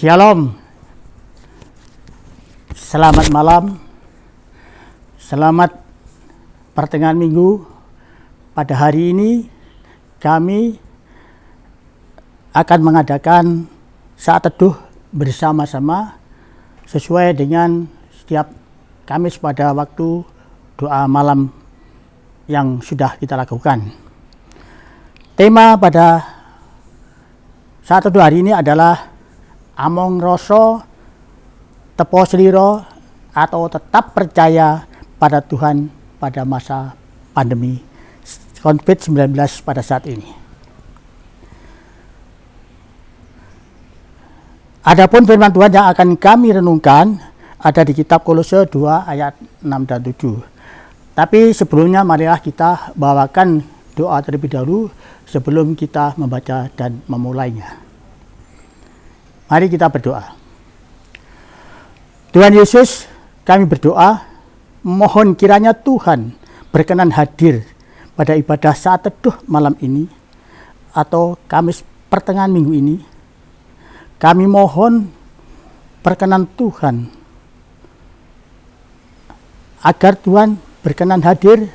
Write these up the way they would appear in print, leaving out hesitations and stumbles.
Shalom, selamat malam, selamat pertengahan minggu. Pada hari ini kami akan mengadakan saat teduh bersama-sama sesuai dengan setiap Kamis pada waktu doa malam yang sudah kita lakukan. Tema pada saat teduh hari ini adalah among rasa tepo slira atau tetap percaya pada Tuhan pada masa pandemi COVID-19 pada saat ini. Adapun firman Tuhan yang akan kami renungkan ada di kitab Kolose 2 ayat 6 dan 7. Tapi sebelumnya marilah kita bawakan doa terlebih dahulu sebelum kita membaca dan memulainya. Mari kita berdoa. Tuhan Yesus, kami berdoa, mohon kiranya Tuhan berkenan hadir pada ibadah saat teduh malam ini atau Kamis pertengahan minggu ini. Kami mohon perkenan Tuhan agar Tuhan berkenan hadir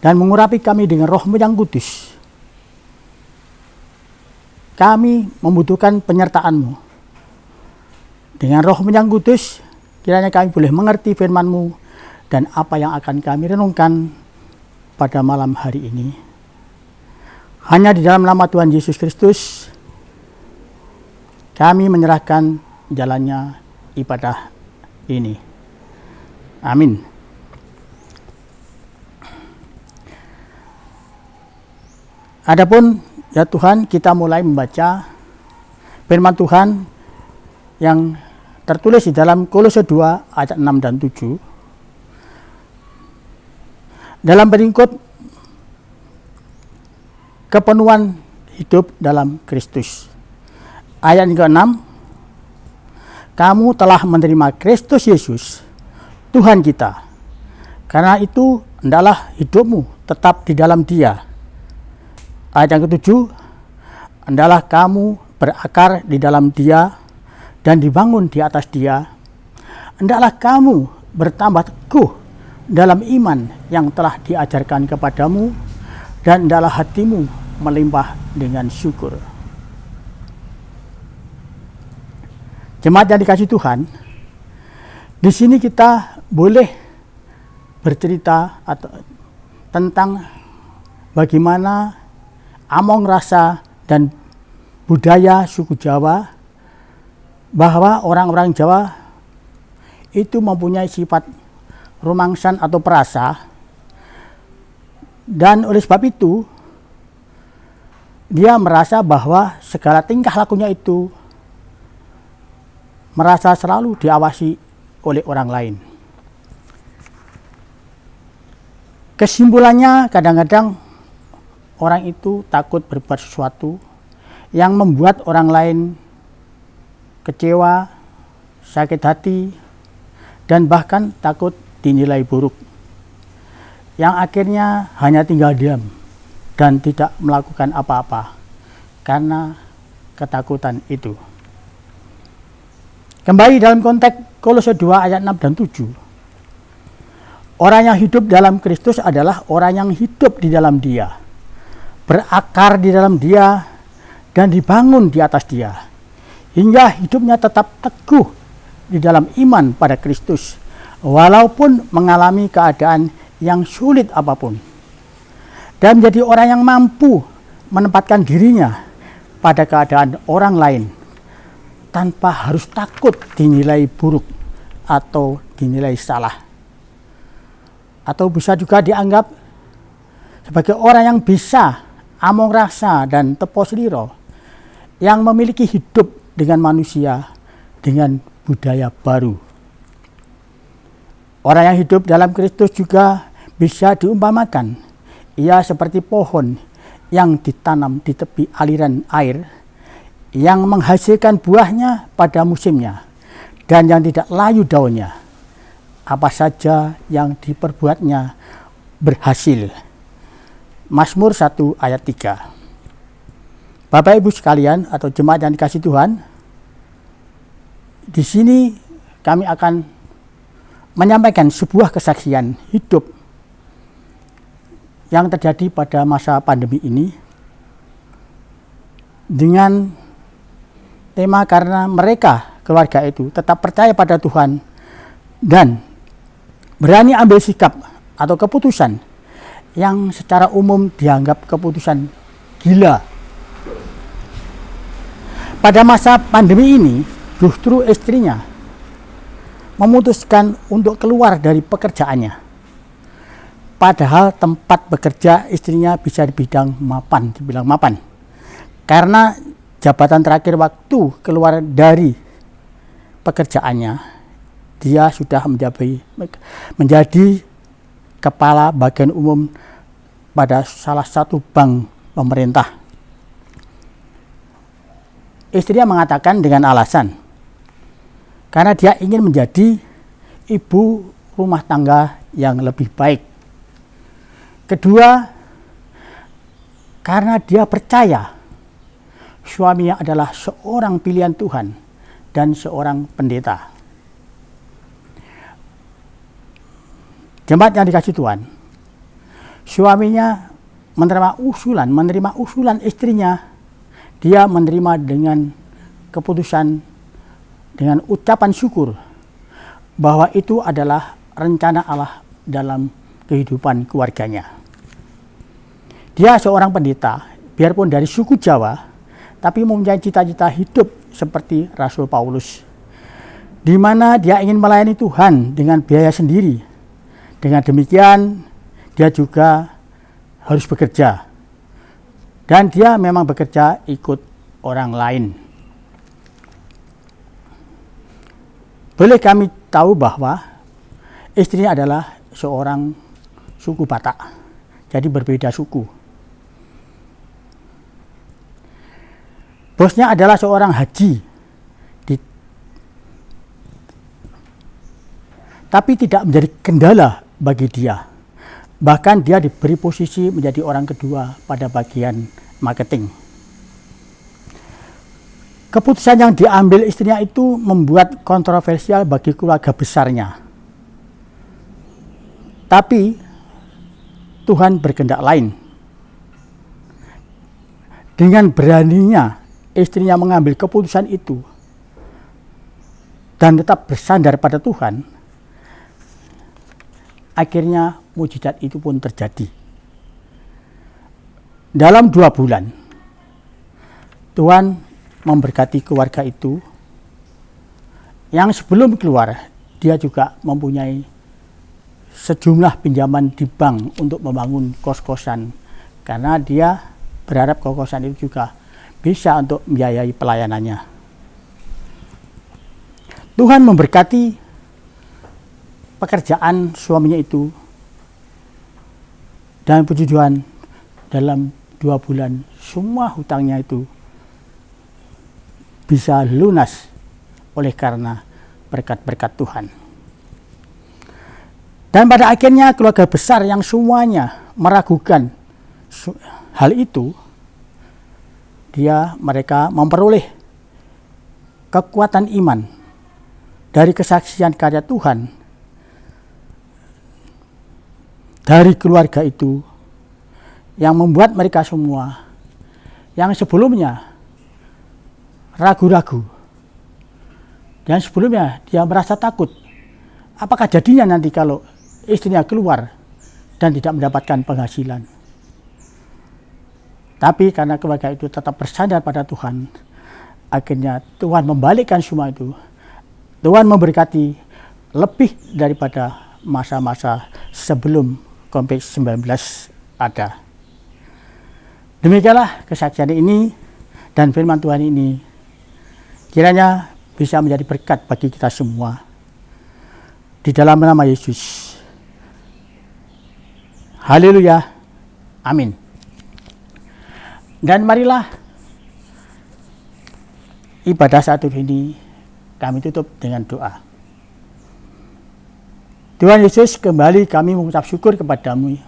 dan mengurapi kami dengan Roh-Mu yang kudus. Kami membutuhkan penyertaan-Mu. Dengan Roh-Mu yang kudus, kiranya kami boleh mengerti firman-Mu dan apa yang akan kami renungkan pada malam hari ini. Hanya di dalam nama Tuhan Yesus Kristus, kami menyerahkan jalannya ibadah ini. Amin. Adapun ya Tuhan, kita mulai membaca firman Tuhan yang tertulis di dalam Kolose 2 ayat 6 dan 7. Dalam peringkut kepenuhan hidup dalam Kristus. Ayat yang ke-6, kamu telah menerima Kristus Yesus, Tuhan kita. Karena itu, hendaklah hidupmu tetap di dalam Dia. Ayat yang ke-7, hendaklah kamu berakar di dalam Dia dan dibangun di atas Dia. Hendaklah kamu bertambah teguh dalam iman yang telah diajarkan kepadamu, dan hendaklah hatimu melimpah dengan syukur. Jemaat yang dikasihi Tuhan, di sini kita boleh bercerita tentang bagaimana among rasa dan budaya suku Jawa, bahwa orang-orang Jawa itu mempunyai sifat rumangsan atau perasa, dan oleh sebab itu dia merasa bahwa segala tingkah lakunya itu merasa selalu diawasi oleh orang lain. Kesimpulannya, kadang-kadang orang itu takut berbuat sesuatu yang membuat orang lain kecewa, sakit hati, dan bahkan takut dinilai buruk, yang akhirnya hanya tinggal diam dan tidak melakukan apa-apa karena ketakutan itu. Kembali dalam konteks Kolose 2 ayat 6 dan 7. Orang yang hidup dalam Kristus adalah orang yang hidup di dalam Dia, berakar di dalam Dia, dan dibangun di atas Dia, hingga hidupnya tetap teguh di dalam iman pada Kristus, walaupun mengalami keadaan yang sulit apapun, dan menjadi orang yang mampu menempatkan dirinya pada keadaan orang lain tanpa harus takut dinilai buruk atau dinilai salah, atau bisa juga dianggap sebagai orang yang bisa among rasa dan tepo slira, yang memiliki hidup dengan manusia dengan budaya baru. Orang yang hidup dalam Kristus juga bisa diumpamakan, ia seperti pohon yang ditanam di tepi aliran air, yang menghasilkan buahnya pada musimnya dan yang tidak layu daunnya. Apa saja yang diperbuatnya berhasil. Mazmur 1 ayat 3. Bapak Ibu sekalian atau jemaat yang dikasihi Tuhan, Di sini kami akan menyampaikan sebuah kesaksian hidup yang terjadi pada masa pandemi ini dengan tema karena mereka, keluarga itu, tetap percaya pada Tuhan dan berani ambil sikap atau keputusan yang secara umum dianggap keputusan gila. Pada masa pandemi ini, justru istrinya memutuskan untuk keluar dari pekerjaannya. Padahal tempat bekerja istrinya bisa dibilang mapan. Karena jabatan terakhir waktu keluar dari pekerjaannya, dia sudah menjadi kepala bagian umum pada salah satu bank pemerintah. Istrinya mengatakan dengan alasan karena dia ingin menjadi ibu rumah tangga yang lebih baik. Kedua, karena dia percaya suaminya adalah seorang pilihan Tuhan dan seorang pendeta. Jemaat yang dikasihi Tuhan, suaminya menerima usulan istrinya. Dia menerima dengan keputusan, dengan ucapan syukur bahwa itu adalah rencana Allah dalam kehidupan keluarganya. Dia seorang pendeta, biarpun dari suku Jawa, tapi mempunyai cita-cita hidup seperti Rasul Paulus, di mana dia ingin melayani Tuhan dengan biaya sendiri. Dengan demikian, dia juga harus bekerja. Dan dia memang bekerja ikut orang lain. Boleh kami tahu bahwa istrinya adalah seorang suku Batak, jadi berbeda suku. Bosnya adalah seorang haji, tapi tidak menjadi kendala bagi dia. Bahkan dia diberi posisi menjadi orang kedua pada bagian marketing. Keputusan yang diambil istrinya itu membuat kontroversial bagi keluarga besarnya. Tapi Tuhan berkehendak lain. Dengan beraninya istrinya mengambil keputusan itu dan tetap bersandar pada Tuhan, akhirnya mujizat itu pun terjadi. Dalam 2 bulan, Tuhan memberkati keluarga itu. Yang sebelum keluar, dia juga mempunyai sejumlah pinjaman di bank untuk membangun kos-kosan. Karena dia berharap kos-kosan itu juga bisa untuk membiayai pelayanannya. Tuhan memberkati pekerjaan suaminya itu, dan puji Tuhan, dalam 2 bulan semua hutangnya itu bisa lunas oleh karena berkat-berkat Tuhan. Dan pada akhirnya keluarga besar yang semuanya meragukan hal itu, mereka memperoleh kekuatan iman dari kesaksian karya Tuhan dari keluarga itu, yang membuat mereka semua yang sebelumnya ragu-ragu dan sebelumnya dia merasa takut, apakah jadinya nanti kalau istrinya keluar dan tidak mendapatkan penghasilan. Tapi karena keluarga itu tetap bersandar pada Tuhan, akhirnya Tuhan membalikkan semua itu. Tuhan memberkati lebih daripada masa-masa sebelum COVID-19 ada. Demikianlah kesaksian ini dan firman Tuhan ini kiranya bisa menjadi berkat bagi kita semua. Di dalam nama Yesus. Haleluya. Amin. Dan marilah ibadah saat ini kami tutup dengan doa. Tuhan Yesus, kembali kami mengucap syukur kepadamu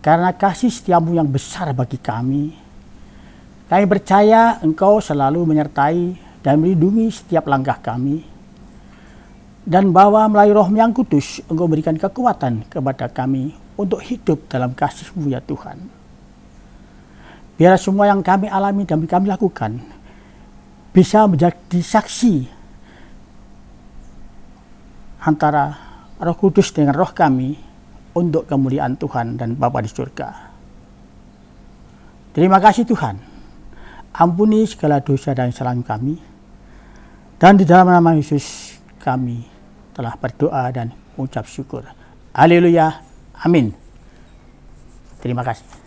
karena kasih setiamu yang besar bagi kami. Kami percaya Engkau selalu menyertai dan melindungi setiap langkah kami. Dan bahwa melalui Roh yang Kudus, Engkau berikan kekuatan kepada kami untuk hidup dalam kasih-Mu ya Tuhan. Biar semua yang kami alami dan kami lakukan bisa menjadi saksi antara Roh Kudus dengan roh kami untuk kemuliaan Tuhan dan Bapa di surga. Terima kasih Tuhan. Ampuni segala dosa dan kesalahan kami. Dan di dalam nama Yesus kami telah berdoa dan mengucap syukur. Haleluya. Amin. Terima kasih.